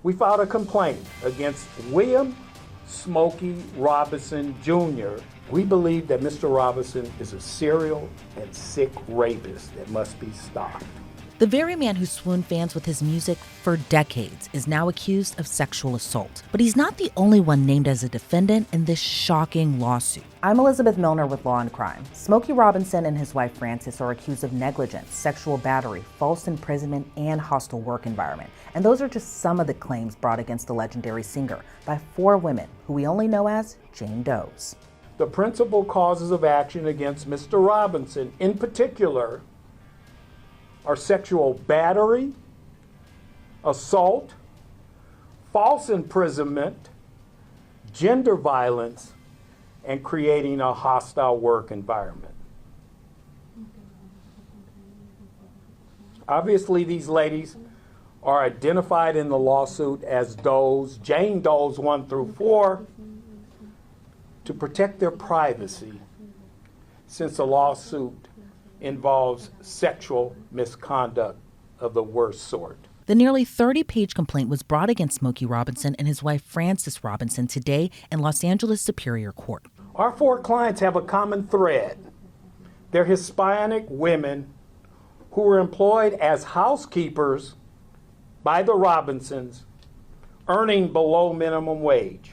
we filed a complaint against William Smokey Robinson Jr. We believe that Mr. Robinson is a serial and sick rapist that must be stopped. The very man who swooned fans with his music for decades is now accused of sexual assault. But he's not the only one named as a defendant in this shocking lawsuit. I'm Elizabeth Millner with Law&Crime. Smokey Robinson and his wife Frances are accused of negligence, sexual battery, false imprisonment, and hostile work environment. And those are just some of the claims brought against the legendary singer by 4 women who we only know as Jane Does. The principal causes of action against Mr. Robinson in particular are sexual battery, assault, false imprisonment, gender violence, and creating a hostile work environment. Obviously, these ladies are identified in the lawsuit as Does, Jane Does 1 through 4, to protect their privacy, since the lawsuit involves sexual misconduct of the worst sort. The nearly 30-page complaint was brought against Smokey Robinson and his wife Frances Robinson today in Los Angeles Superior Court. Our 4 clients have a common thread. They're Hispanic women who were employed as housekeepers by the Robinsons, earning below minimum wage.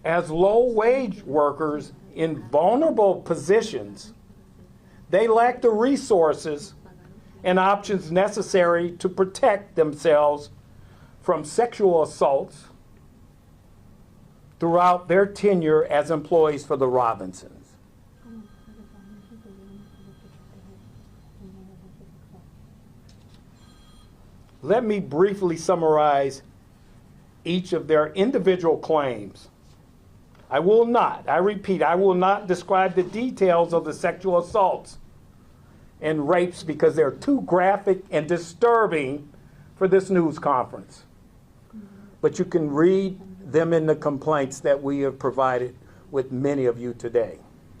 As low-wage workers in vulnerable positions, they lack the resources and options necessary to protect themselves from sexual assaults throughout their tenure as employees for the Robinsons. Let me briefly summarize each of their individual claims. I repeat, I will not describe the details of the sexual assaults and rapes because they're too graphic and disturbing for this news conference. But you can read them in the complaints that we have provided with many of you today.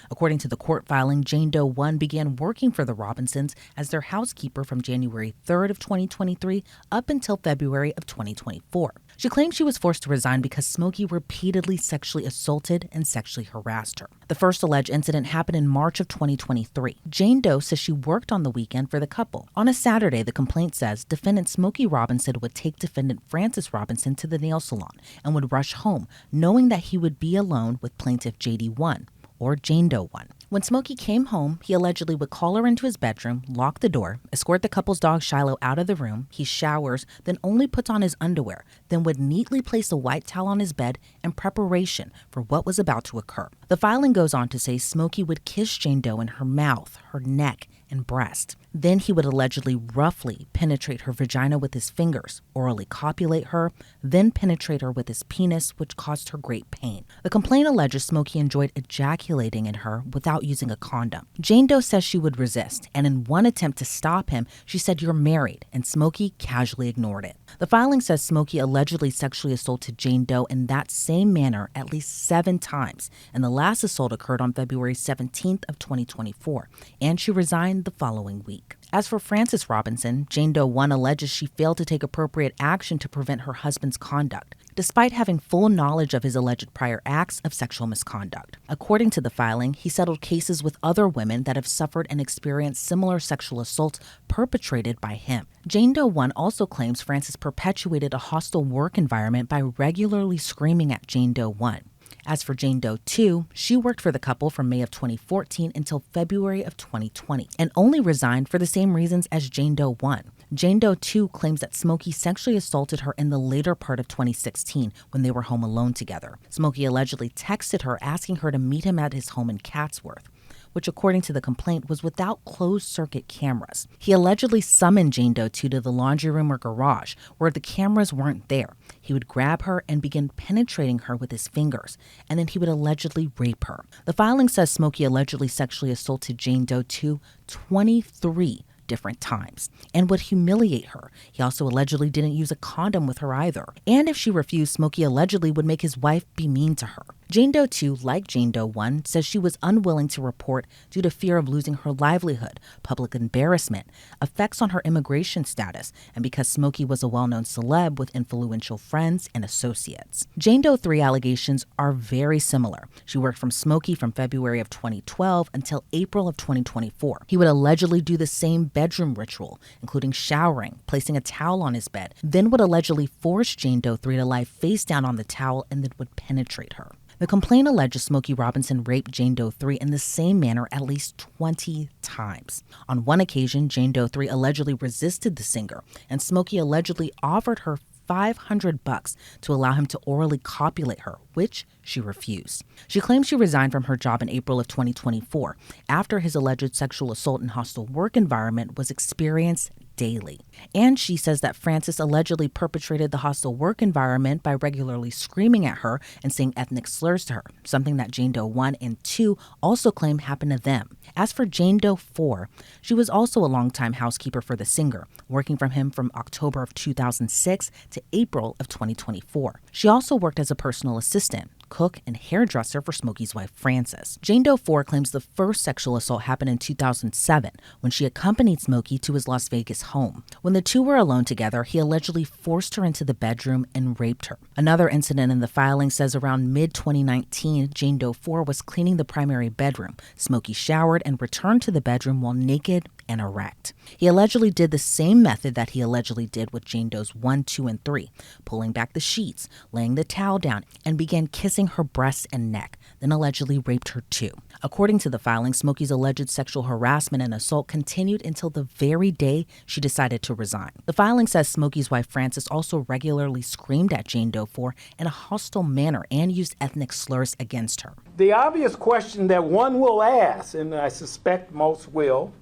According to the court filing, Jane Doe 1 began working for the Robinsons as their housekeeper from January 3rd of 2023 up until February of 2024. She claimed she was forced to resign because Smokey repeatedly sexually assaulted and sexually harassed her. The first alleged incident happened in March of 2023. Jane Doe says she worked on the weekend for the couple. On a Saturday, the complaint says defendant Smokey Robinson would take defendant Frances Robinson to the nail salon and would rush home, knowing that he would be alone with plaintiff JD 1. Or Jane Doe 1. When Smokey came home, he allegedly would call her into his bedroom, lock the door, escort the couple's dog Shiloh out of the room, he showers, then only puts on his underwear, then would neatly place a white towel on his bed in preparation for what was about to occur. The filing goes on to say Smokey would kiss Jane Doe in her mouth, her neck, and breast. Then he would allegedly roughly penetrate her vagina with his fingers, orally copulate her, then penetrate her with his penis, which caused her great pain. The complaint alleges Smokey enjoyed ejaculating in her without using a condom. Jane Doe says she would resist, and in one attempt to stop him, she said, "You're married," and Smokey casually ignored it. The filing says Smokey allegedly sexually assaulted Jane Doe in that same manner at least 7 times, and the last assault occurred on February 17th of 2024, and she resigned the following week. As for Frances Robinson, Jane Doe 1 alleges she failed to take appropriate action to prevent her husband's conduct, despite having full knowledge of his alleged prior acts of sexual misconduct. According to the filing, he settled cases with other women that have suffered and experienced similar sexual assaults perpetrated by him. Jane Doe 1 also claims Frances perpetuated a hostile work environment by regularly screaming at Jane Doe 1. As for Jane Doe 2, she worked for the couple from May of 2014 until February of 2020 and only resigned for the same reasons as Jane Doe 1. Jane Doe 2 claims that Smokey sexually assaulted her in the later part of 2016 when they were home alone together. Smokey allegedly texted her asking her to meet him at his home in Chatsworth, which according to the complaint was without closed-circuit cameras. He allegedly summoned Jane Doe 2 to the laundry room or garage where the cameras weren't there. He would grab her and begin penetrating her with his fingers, and then he would allegedly rape her. The filing says Smokey allegedly sexually assaulted Jane Doe 2 23 different times and would humiliate her. He also allegedly didn't use a condom with her either. And if she refused, Smokey allegedly would make his wife be mean to her. Jane Doe 2, like Jane Doe 1, says she was unwilling to report due to fear of losing her livelihood, public embarrassment, effects on her immigration status, and because Smokey was a well-known celeb with influential friends and associates. Jane Doe 3 allegations are very similar. She worked from Smokey from February of 2012 until April of 2024. He would allegedly do the same bedroom ritual, including showering, placing a towel on his bed, then would allegedly force Jane Doe 3 to lie face down on the towel and then would penetrate her. The complaint alleges Smokey Robinson raped Jane Doe 3 in the same manner at least 20 times. On one occasion, Jane Doe 3 allegedly resisted the singer, and Smokey allegedly offered her $500 to allow him to orally copulate her, which she refused. She claims she resigned from her job in April of 2024 after his alleged sexual assault and hostile work environment was experienced daily. And she says that Francis allegedly perpetrated the hostile work environment by regularly screaming at her and saying ethnic slurs to her, something that Jane Doe 1 and 2 also claim happened to them. As for Jane Doe 4, she was also a longtime housekeeper for the singer, working from him from October of 2006 to April of 2024. She also worked as a personal assistant, cook, and hairdresser for Smokey's wife, Frances. Jane Doe 4 claims the first sexual assault happened in 2007 when she accompanied Smokey to his Las Vegas home. When the two were alone together, he allegedly forced her into the bedroom and raped her. Another incident in the filing says around mid-2019, Jane Doe 4 was cleaning the primary bedroom. Smokey showered and returned to the bedroom while naked and erect. He allegedly did the same method that he allegedly did with Jane Doe's 1, 2, and 3, pulling back the sheets, laying the towel down, and began kissing her breasts and neck, then allegedly raped her too. According to the filing, Smokey's alleged sexual harassment and assault continued until the very day she decided to resign. The filing says Smokey's wife Frances also regularly screamed at Jane Doe 4 in a hostile manner and used ethnic slurs against her. The obvious question that one will ask, and I suspect most will,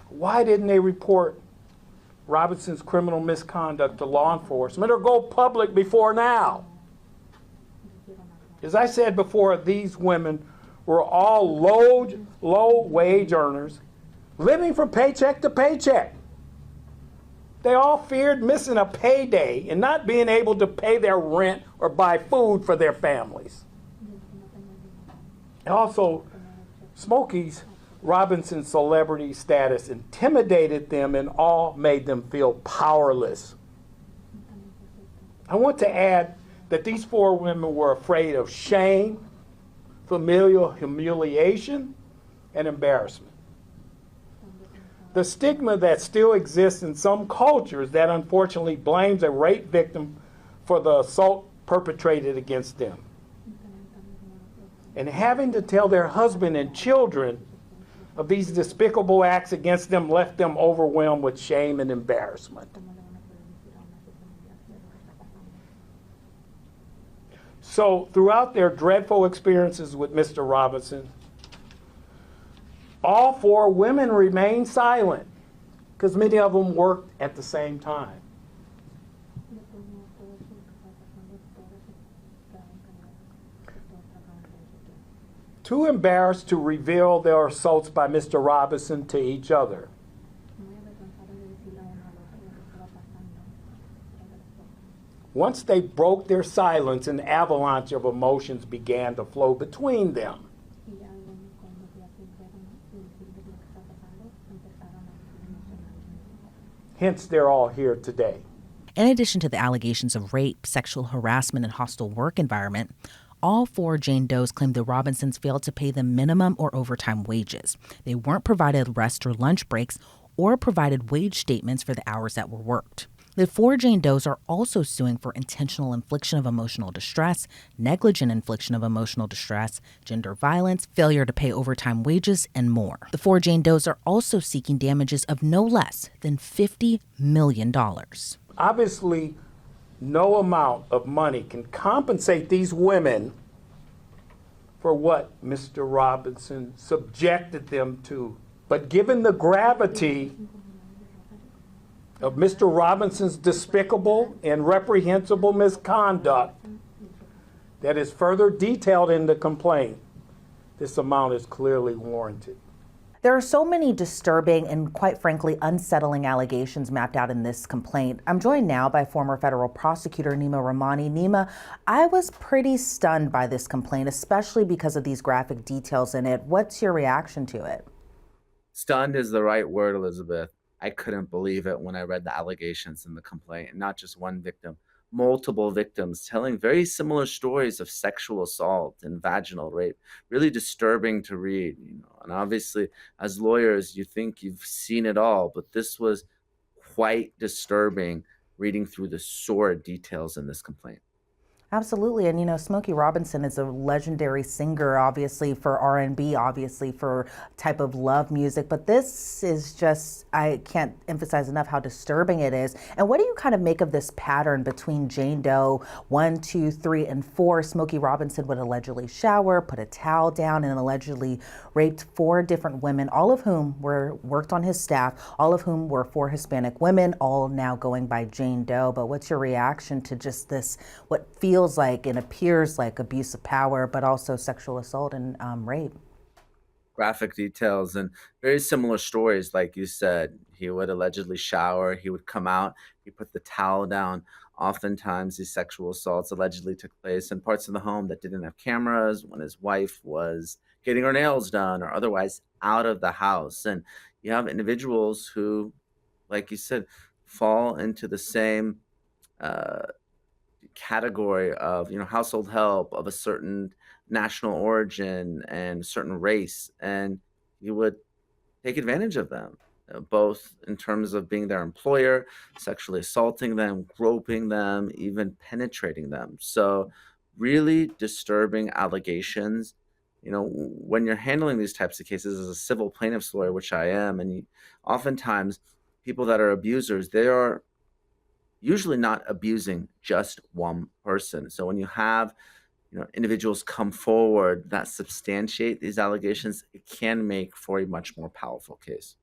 why didn't they report Robinson's criminal misconduct to law enforcement or go public before now? As I said before, these women were all low-wage earners living from paycheck to paycheck. They all feared missing a payday and not being able to pay their rent or buy food for their families. And also, Smokey's Robinson's celebrity status intimidated them and all made them feel powerless. I want to add that these 4 women were afraid of shame, familial humiliation, and embarrassment. The stigma that still exists in some cultures that unfortunately blames a rape victim for the assault perpetrated against them. And having to tell their husband and children of these despicable acts against them left them overwhelmed with shame and embarrassment. So throughout their dreadful experiences with Mr. Robinson, all 4 women remained silent because many of them worked at the same time. Too embarrassed to reveal their assaults by Mr. Robinson to each other. Once they broke their silence, an avalanche of emotions began to flow between them. Hence, they're all here today. In addition to the allegations of rape, sexual harassment, and hostile work environment, all 4 Jane Does claimed the Robinsons failed to pay them minimum or overtime wages. They weren't provided rest or lunch breaks or provided wage statements for the hours that were worked. The 4 Jane Does are also suing for intentional infliction of emotional distress, negligent infliction of emotional distress, gender violence, failure to pay overtime wages, and more. The 4 Jane Does are also seeking damages of no less than $50 million. Obviously, no amount of money can compensate these women for what Mr. Robinson subjected them to. But given the gravity of Mr. Robinson's despicable and reprehensible misconduct that is further detailed in the complaint, this amount is clearly warranted. There are so many disturbing and, quite frankly, unsettling allegations mapped out in this complaint. I'm joined now by former federal prosecutor Nima Rahmani. Nima, I was pretty stunned by this complaint, especially because of these graphic details in it. What's your reaction to it? Stunned is the right word, Elizabeth. I couldn't believe it when I read the allegations in the complaint, and not just one victim, multiple victims telling very similar stories of sexual assault and vaginal rape. Really disturbing to read, And obviously, as lawyers, you think you've seen it all, but this was quite disturbing reading through the sordid details in this complaint. Absolutely. And Smokey Robinson is a legendary singer, obviously for R&B, obviously for type of love music. But this is just, I can't emphasize enough how disturbing it is. And what do you kind of make of this pattern between Jane Doe 1, 2, 3, and 4? Smokey Robinson would allegedly shower, put a towel down, and allegedly raped 4 different women, all of whom worked on his staff, all of whom were 4 Hispanic women, all now going by Jane Doe. But what's your reaction to just this, what feels like and appears like abuse of power, but also sexual assault and rape? Graphic details and very similar stories. Like you said, he would allegedly shower, he would come out, he put the towel down. Oftentimes these sexual assaults allegedly took place in parts of the home that didn't have cameras, when his wife was getting her nails done or otherwise out of the house. And you have individuals who, like you said, fall into the same uh, category of household help of a certain national origin and certain race, and you would take advantage of them, both in terms of being their employer, sexually assaulting them, groping them, even penetrating them. So really disturbing allegations. When you're handling these types of cases as a civil plaintiff's lawyer, which I am, and oftentimes people that are abusers, they are usually not abusing just one person. So when you have individuals come forward that substantiate these allegations, it can make for a much more powerful case.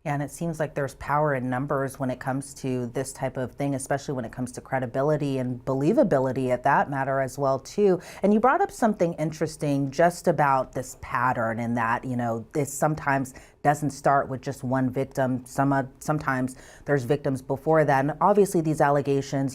Yeah, and it seems like there's power in numbers when it comes to this type of thing, especially when it comes to credibility and believability at that matter as well, too. And you brought up something interesting just about this pattern and that, this sometimes doesn't start with just one victim. Sometimes there's victims before that. And obviously these allegations,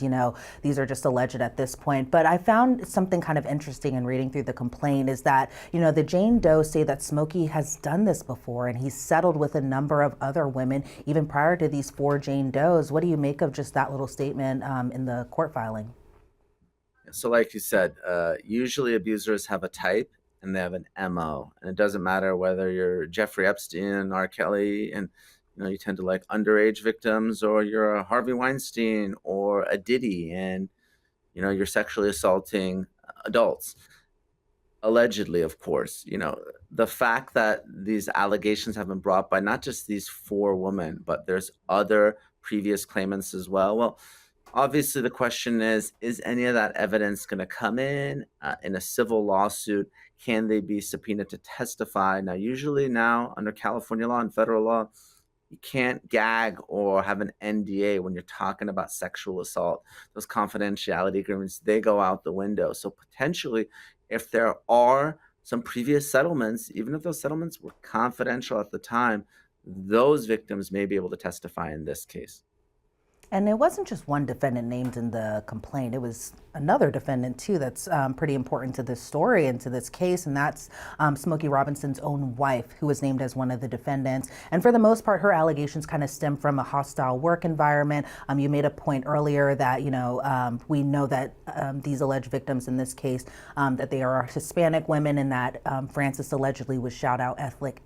these are just alleged at this point. But I found something kind of interesting in reading through the complaint is that, the Jane Doe say that Smokey has done this before and he's settled with a number of other women, even prior to these 4 Jane Does. What do you make of just that little statement in the court filing? So like you said, usually abusers have a type and they have an MO. And it doesn't matter whether you're Jeffrey Epstein, R. Kelly, and you tend to like underage victims, or you're a Harvey Weinstein or a Diddy, and you're sexually assaulting adults. Allegedly, of course. The fact that these allegations have been brought by not just these 4 women, but there's other previous claimants as well. Well, obviously the question is any of that evidence going to come in a civil lawsuit? Can they be subpoenaed to testify? Now, usually now under California law and federal law, you can't gag or have an NDA when you're talking about sexual assault. Those confidentiality agreements, they go out the window. So potentially, if there are some previous settlements, even if those settlements were confidential at the time, those victims may be able to testify in this case. And it wasn't just one defendant named in the complaint. It was another defendant, too, that's pretty important to this story and to this case, and that's Smokey Robinson's own wife, who was named as one of the defendants. And for the most part, her allegations kind of stem from a hostile work environment. You made a point earlier that, we know that these alleged victims in this case, that they are Hispanic women, and that Frances allegedly would shout out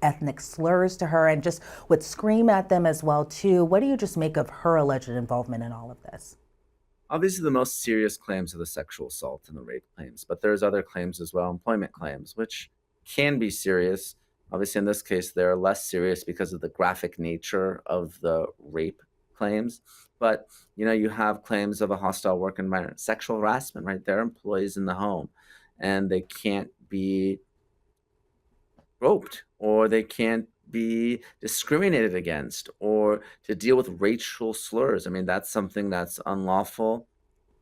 ethnic slurs to her and just would scream at them as well, too. What do you just make of her alleged involvement in all of this? Obviously, the most serious claims are the sexual assault and the rape claims, but there's other claims as well, employment claims, which can be serious. Obviously, in this case, they're less serious because of the graphic nature of the rape claims. But, you have claims of a hostile work environment, sexual harassment, right? They're employees in the home, and they can't be groped, or they can't be discriminated against, or to deal with racial slurs. I mean, that's something that's unlawful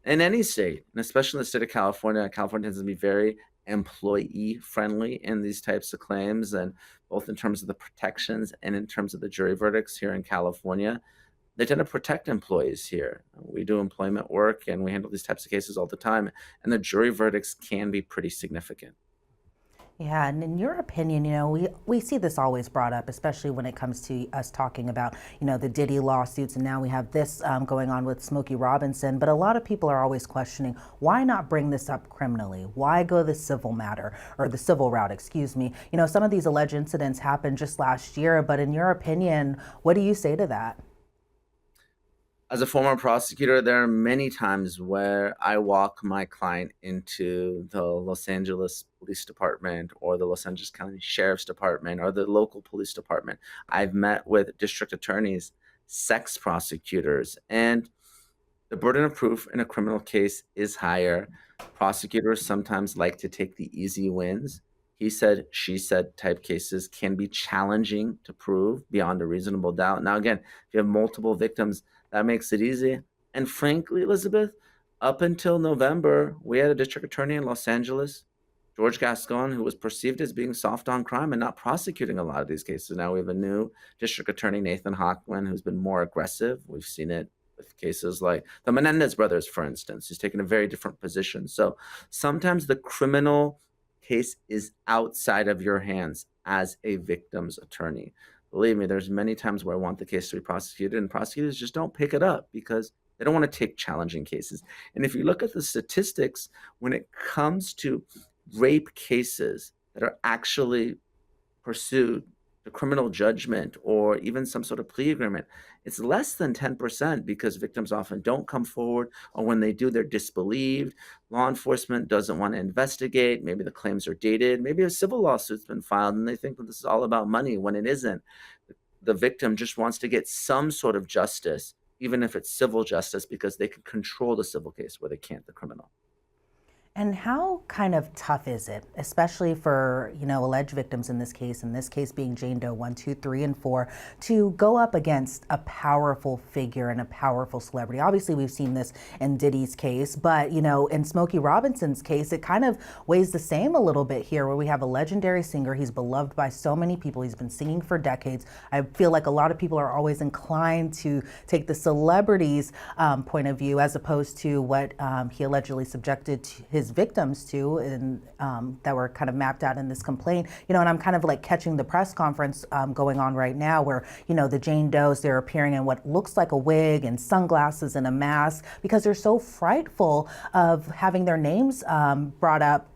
in any state, and especially in the state of California. California tends to be very employee friendly in these types of claims, and both in terms of the protections and in terms of the jury verdicts here in California. They tend to protect employees here. We do employment work and we handle these types of cases all the time, and the jury verdicts can be pretty significant. Yeah, and in your opinion, we see this always brought up, especially when it comes to us talking about, the Diddy lawsuits, and now we have this going on with Smokey Robinson. But a lot of people are always questioning, why not bring this up criminally? Why go the civil matter or the civil route, excuse me? Some of these alleged incidents happened just last year, but in your opinion, what do you say to that? As a former prosecutor, there are many times where I walk my client into the Los Angeles Police Department or the Los Angeles County Sheriff's Department or the local police department. I've met with district attorneys, sex prosecutors, and the burden of proof in a criminal case is higher. Prosecutors sometimes like to take the easy wins. He said, she said type cases can be challenging to prove beyond a reasonable doubt. Now, again, if you have multiple victims, that makes it easy. And frankly, Elizabeth, up until November, we had a district attorney in Los Angeles, George Gascon, who was perceived as being soft on crime and not prosecuting a lot of these cases. Now we have a new district attorney, Nathan Hochman, who's been more aggressive. We've seen it with cases like the Menendez brothers, for instance. He's taken a very different position. So sometimes the criminal case is outside of your hands as a victim's attorney. Believe me, there's many times where I want the case to be prosecuted, and prosecutors just don't pick it up because they don't want to take challenging cases. And if you look at the statistics, when it comes to rape cases that are actually pursued to criminal judgment or even some sort of plea agreement, it's less than 10% because victims often don't come forward, or when they do, they're disbelieved. Law enforcement doesn't want to investigate. Maybe the claims are dated. Maybe a civil lawsuit's been filed and they think that this is all about money when it isn't. The victim just wants to get some sort of justice, even if it's civil justice, because they can control the civil case where they can't the criminal. And how kind of tough is it, especially for, alleged victims in this case being Jane Doe 1, 2, 3, and 4, to go up against a powerful figure and a powerful celebrity? Obviously, we've seen this in Diddy's case, but, in Smokey Robinson's case, it kind of weighs the same a little bit here, where we have a legendary singer. He's beloved by so many people. He's been singing for decades. I feel like a lot of people are always inclined to take the celebrity's point of view as opposed to what he allegedly subjected his victims to, and that were kind of mapped out in this complaint. And I'm kind of like catching the press conference going on right now where, the Jane Does, they're appearing in what looks like a wig and sunglasses and a mask because they're so frightful of having their names brought up,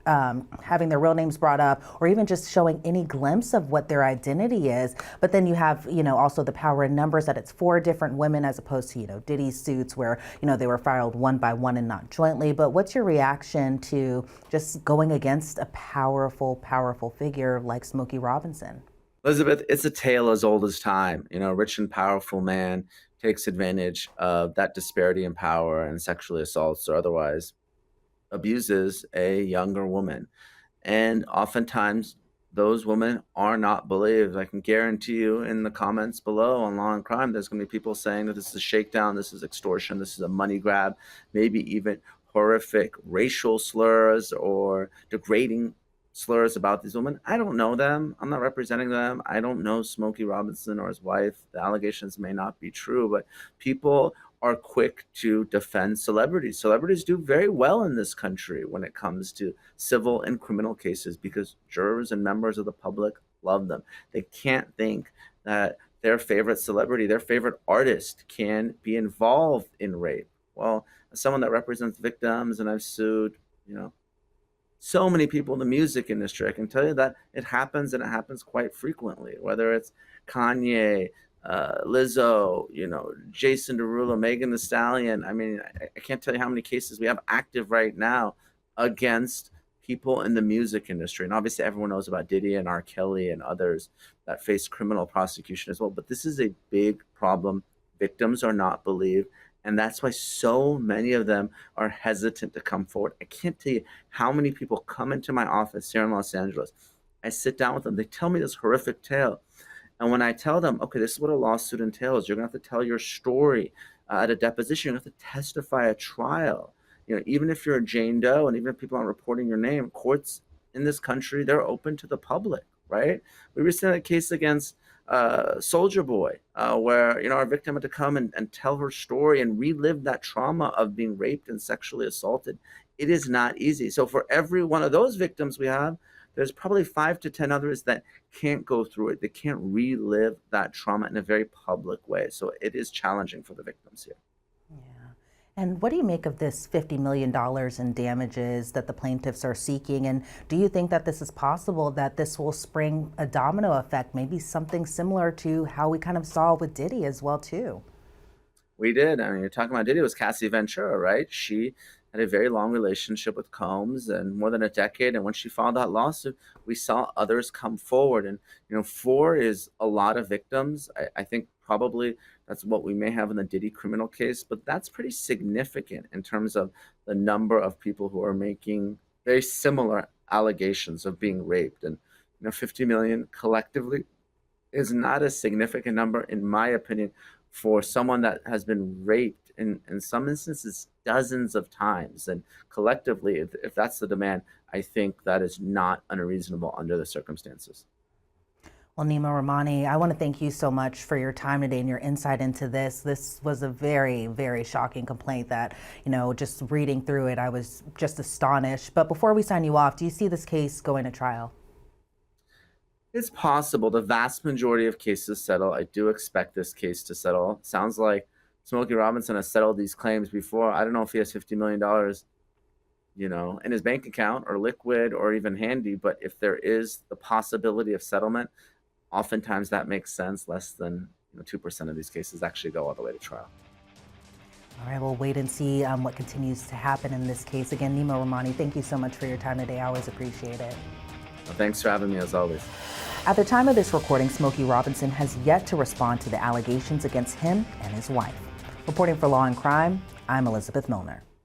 having their real names brought up, or even just showing any glimpse of what their identity is. But then you have, also the power in numbers that it's 4 different women as opposed to, Diddy's suits where, they were filed one by one and not jointly. But what's your reaction to just going against a powerful, powerful figure like Smokey Robinson? Elizabeth, it's a tale as old as time. A rich and powerful man takes advantage of that disparity in power and sexually assaults or otherwise abuses a younger woman. And oftentimes, those women are not believed. I can guarantee you in the comments below on Law and Crime, there's going to be people saying that this is a shakedown, this is extortion, this is a money grab, maybe even horrific racial slurs or degrading slurs about these women. I don't know them. I'm not representing them. I don't know Smokey Robinson or his wife. The allegations may not be true, but people are quick to defend celebrities. Celebrities do very well in this country when it comes to civil and criminal cases because jurors and members of the public love them. They can't think that their favorite celebrity, their favorite artist can be involved in rape. Well, as someone that represents victims and I've sued, so many people in the music industry, I can tell you that it happens and it happens quite frequently, whether it's Kanye, Lizzo, Jason Derulo, Megan Thee Stallion. I mean, I can't tell you how many cases we have active right now against people in the music industry. And obviously everyone knows about Diddy and R. Kelly and others that face criminal prosecution as well. But this is a big problem. Victims are not believed. And that's why so many of them are hesitant to come forward. I can't tell you how many people come into my office here in Los Angeles. I sit down with them. They tell me this horrific tale. And when I tell them, okay, this is what a lawsuit entails, you're going to have to tell your story at a deposition. You're going to have to testify at trial. Even if you're a Jane Doe and even if people aren't reporting your name, courts in this country, they're open to the public, right? We recently had a case against Soldier Boy, where our victim had to come and tell her story and relive that trauma of being raped and sexually assaulted. It is not easy. So for every one of those victims we have, there's probably 5 to 10 others that can't go through it. They can't relive that trauma in a very public way. So it is challenging for the victims here. Yeah. And what do you make of this $50 million in damages that the plaintiffs are seeking? And do you think that this is possible, that this will spring a domino effect, maybe something similar to how we kind of saw with Diddy as well, too? We did. I mean, you're talking about Diddy, it was Cassie Ventura, right? She had a very long relationship with Combs and more than a decade. And when she filed that lawsuit, we saw others come forward. And, 4 is a lot of victims. I think probably that's what we may have in the Diddy criminal case, but that's pretty significant in terms of the number of people who are making very similar allegations of being raped. And, 50 million collectively is not a significant number, in my opinion, for someone that has been raped in some instances dozens of times. And collectively, if that's the demand, I think that is not unreasonable under the circumstances. Well, Nima Rahmani, I want to thank you so much for your time today and your insight into this. This was a very, very shocking complaint that, just reading through it, I was just astonished. But before we sign you off, do you see this case going to trial? It's possible. The vast majority of cases settle. I do expect this case to settle. Sounds like Smokey Robinson has settled these claims before. I don't know if he has $50 million, in his bank account or liquid or even handy, but if there is the possibility of settlement, oftentimes that makes sense. Less than 2% of these cases actually go all the way to trial. All right, we'll wait and see what continues to happen in this case. Again, Nima Rahmani, thank you so much for your time today. I always appreciate it. Well, thanks for having me, as always. At the time of this recording, Smokey Robinson has yet to respond to the allegations against him and his wife. Reporting for Law and Crime, I'm Elizabeth Millner.